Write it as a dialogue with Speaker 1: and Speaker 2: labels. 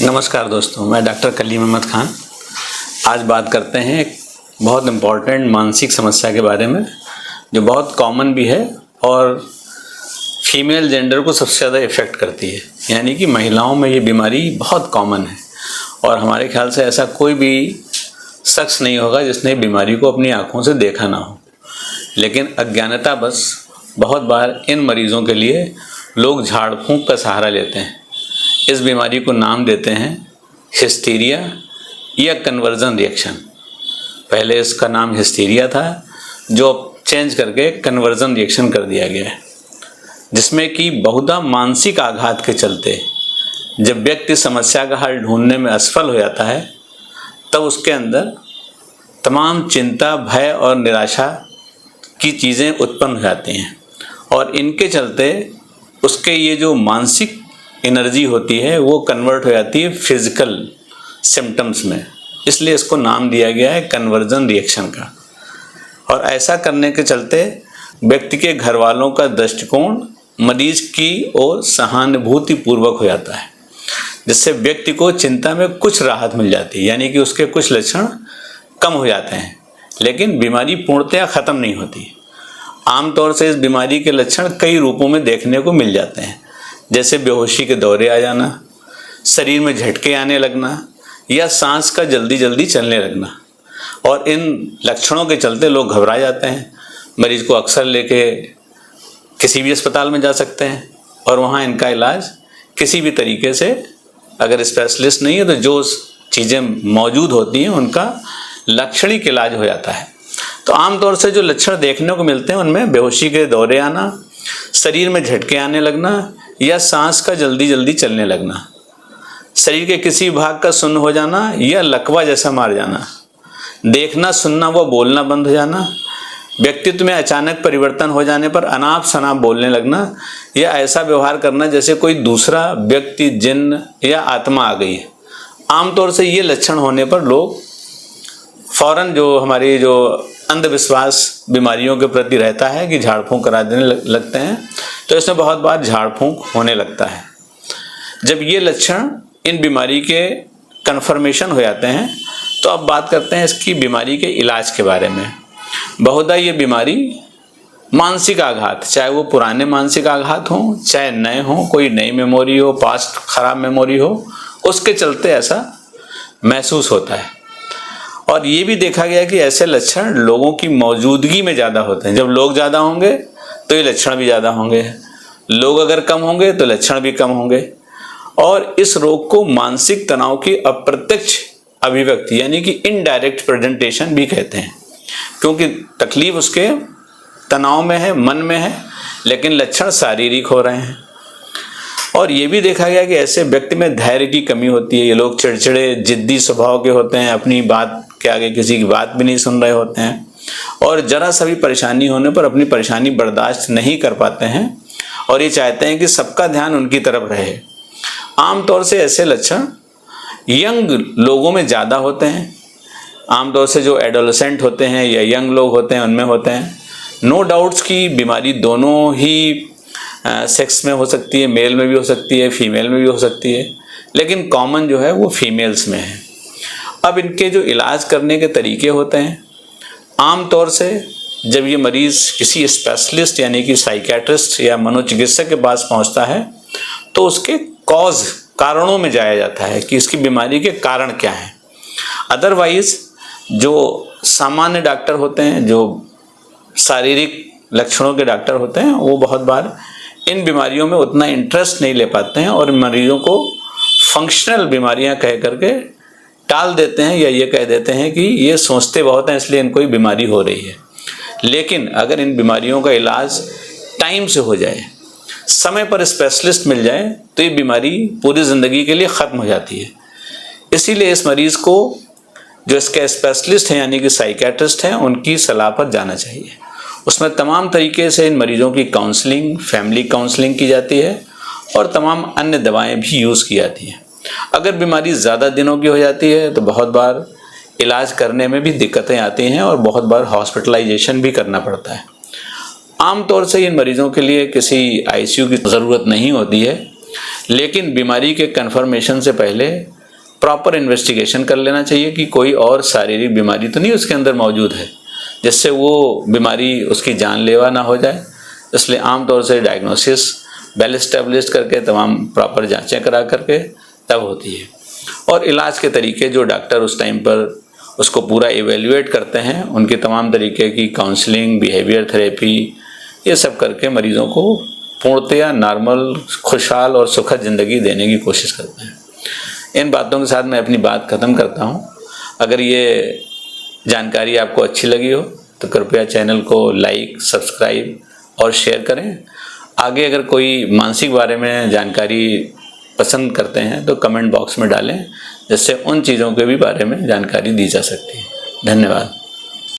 Speaker 1: नमस्कार दोस्तों, मैं डॉक्टर कलीम अहमद खान। आज बात करते हैं एक बहुत इम्पॉर्टेंट मानसिक समस्या के बारे में जो बहुत कॉमन भी है और फीमेल जेंडर को सबसे ज़्यादा इफ़ेक्ट करती है। यानी कि महिलाओं में ये बीमारी बहुत कॉमन है और हमारे ख्याल से ऐसा कोई भी शख्स नहीं होगा जिसने बीमारी को अपनी आँखों से देखा ना हो। लेकिन अज्ञानता बस बहुत बार इन मरीज़ों के लिए लोग झाड़ फूँक का सहारा लेते हैं। इस बीमारी को नाम देते हैं हिस्टीरिया या कन्वर्जन रिएक्शन। पहले इसका नाम हिस्टीरिया था जो चेंज करके कन्वर्जन रिएक्शन कर दिया गया है, जिसमें कि बहुधा मानसिक आघात के चलते जब व्यक्ति समस्या का हल ढूंढने में असफल हो जाता है तब उसके अंदर तमाम चिंता, भय और निराशा की चीज़ें उत्पन्न हो जाती हैं और इनके चलते उसके ये जो मानसिक एनर्जी होती है वो कन्वर्ट हो जाती है फिजिकल सिम्टम्स में। इसलिए इसको नाम दिया गया है कन्वर्जन रिएक्शन का। और ऐसा करने के चलते व्यक्ति के घर वालों का दृष्टिकोण मरीज की ओर सहानुभूति पूर्वक हो जाता है, जिससे व्यक्ति को चिंता में कुछ राहत मिल जाती है। यानी कि उसके कुछ लक्षण कम हो जाते हैं, लेकिन बीमारी पूर्णतया ख़त्म नहीं होती। आमतौर से इस बीमारी के लक्षण कई रूपों में देखने को मिल जाते हैं, जैसे बेहोशी के दौरे आ जाना, शरीर में झटके आने लगना या सांस का जल्दी जल्दी चलने लगना। और इन लक्षणों के चलते लोग घबरा जाते हैं। मरीज को अक्सर लेके किसी भी अस्पताल में जा सकते हैं और वहाँ इनका इलाज किसी भी तरीके से, अगर स्पेशलिस्ट नहीं है तो जो चीज़ें मौजूद होती हैं उनका लक्षणिक इलाज हो जाता है। तो आमतौर से जो लक्षण देखने को मिलते हैं उनमें बेहोशी के दौरे आना, शरीर में झटके आने लगना या सांस का जल्दी जल्दी चलने लगना, शरीर के किसी भाग का सुन्न हो जाना या लकवा जैसा मार जाना, देखना, सुनना व बोलना बंद हो जाना, व्यक्तित्व में अचानक परिवर्तन हो जाने पर अनाप शनाप बोलने लगना या ऐसा व्यवहार करना जैसे कोई दूसरा व्यक्ति, जिन्न या आत्मा आ गई है। आमतौर से ये लक्षण होने पर लोग फौरन जो हमारी जो अंधविश्वास बीमारियों के प्रति रहता है कि झाड़ फूँक करा देने लगते हैं, तो इसमें बहुत बार झाड़ फूँक होने लगता है। जब ये लक्षण इन बीमारी के कन्फर्मेशन हो जाते हैं तो अब बात करते हैं इसकी बीमारी के इलाज के बारे में। बहुधा ये बीमारी मानसिक आघात, चाहे वो पुराने मानसिक आघात हों चाहे नए हों, कोई नई मेमोरी हो, पास्ट खराब मेमोरी हो, उसके चलते ऐसा महसूस होता है। और ये भी देखा गया कि ऐसे लक्षण लोगों की मौजूदगी में ज़्यादा होते हैं। जब लोग ज़्यादा होंगे तो ये लक्षण भी ज़्यादा होंगे, लोग अगर कम होंगे तो लक्षण भी कम होंगे। और इस रोग को मानसिक तनाव की अप्रत्यक्ष अभिव्यक्ति यानी कि इनडायरेक्ट प्रेजेंटेशन भी कहते हैं, क्योंकि तकलीफ उसके तनाव में है, मन में है, लेकिन लक्षण शारीरिक हो रहे हैं। और ये भी देखा गया कि ऐसे व्यक्ति में धैर्य की कमी होती है। ये लोग चिड़चिड़े, जिद्दी स्वभाव के होते हैं, अपनी बात के आगे किसी की बात भी नहीं सुन रहे होते हैं और जरा सा भी परेशानी होने पर अपनी परेशानी बर्दाश्त नहीं कर पाते हैं और ये चाहते हैं कि सबका ध्यान उनकी तरफ रहे। आमतौर से ऐसे लक्षण यंग लोगों में ज़्यादा होते हैं। आमतौर से जो एडोलेसेंट होते हैं या यंग लोग होते हैं उनमें होते हैं। नो डाउट्स की बीमारी दोनों ही सेक्स में हो सकती है, मेल में भी हो सकती है, फीमेल में भी हो सकती है, लेकिन कॉमन जो है वो फीमेल्स में है। अब इनके जो इलाज करने के तरीके होते हैं, आमतौर से जब ये मरीज़ किसी स्पेशलिस्ट यानी कि साइकियाट्रिस्ट या मनोचिकित्सक के पास पहुंचता है तो उसके कारणों में जाया जाता है कि इसकी बीमारी के कारण क्या हैं। अदरवाइज जो सामान्य डॉक्टर होते हैं, जो शारीरिक लक्षणों के डॉक्टर होते हैं, वो बहुत बार इन बीमारियों में उतना इंटरेस्ट नहीं ले पाते हैं और मरीजों को फंक्शनल बीमारियां कह करके टाल देते हैं या ये कह देते हैं कि ये सोचते बहुत हैं इसलिए इनको ही बीमारी हो रही है। लेकिन अगर इन बीमारियों का इलाज टाइम से हो जाए, समय पर स्पेशलिस्ट मिल जाए, तो ये बीमारी पूरी ज़िंदगी के लिए ख़त्म हो जाती है। इसीलिए इस मरीज़ को जो इसके स्पेशलिस्ट हैं यानी कि साइकियाट्रिस्ट हैं, उनकी सलाह पर जाना चाहिए। उसमें तमाम तरीके से इन मरीजों की काउंसलिंग, फैमिली काउंसलिंग की जाती है और तमाम अन्य दवाएं भी यूज़ की जाती हैं। अगर बीमारी ज़्यादा दिनों की हो जाती है तो बहुत बार इलाज करने में भी दिक्कतें आती हैं और बहुत बार हॉस्पिटलाइजेशन भी करना पड़ता है। आमतौर से इन मरीजों के लिए किसी आईसीयू की ज़रूरत नहीं होती है, लेकिन बीमारी के कन्फर्मेशन से पहले प्रॉपर इन्वेस्टिगेशन कर लेना चाहिए कि कोई और शारीरिक बीमारी तो नहीं उसके अंदर मौजूद है जिससे वो बीमारी उसकी जानलेवा ना हो जाए। इसलिए आमतौर से डायग्नोसिस वेल एस्टेब्लिश्ड करके तमाम प्रॉपर जांचें करा करके तब होती है। और इलाज के तरीके जो डॉक्टर उस टाइम पर उसको पूरा इवेल्युएट करते हैं, उनके तमाम तरीके की काउंसलिंग, बिहेवियर थेरेपी, ये सब करके मरीज़ों को पूर्णतया नॉर्मल, खुशहाल और सुखद ज़िंदगी देने की कोशिश करते हैं। इन बातों के साथ मैं अपनी बात ख़त्म करता हूँ। अगर ये जानकारी आपको अच्छी लगी हो तो कृपया चैनल को लाइक, सब्सक्राइब और शेयर करें। आगे अगर कोई मानसिक बारे में जानकारी पसंद करते हैं तो कमेंट बॉक्स में डालें, जिससे उन चीज़ों के भी बारे में जानकारी दी जा सकती है। धन्यवाद।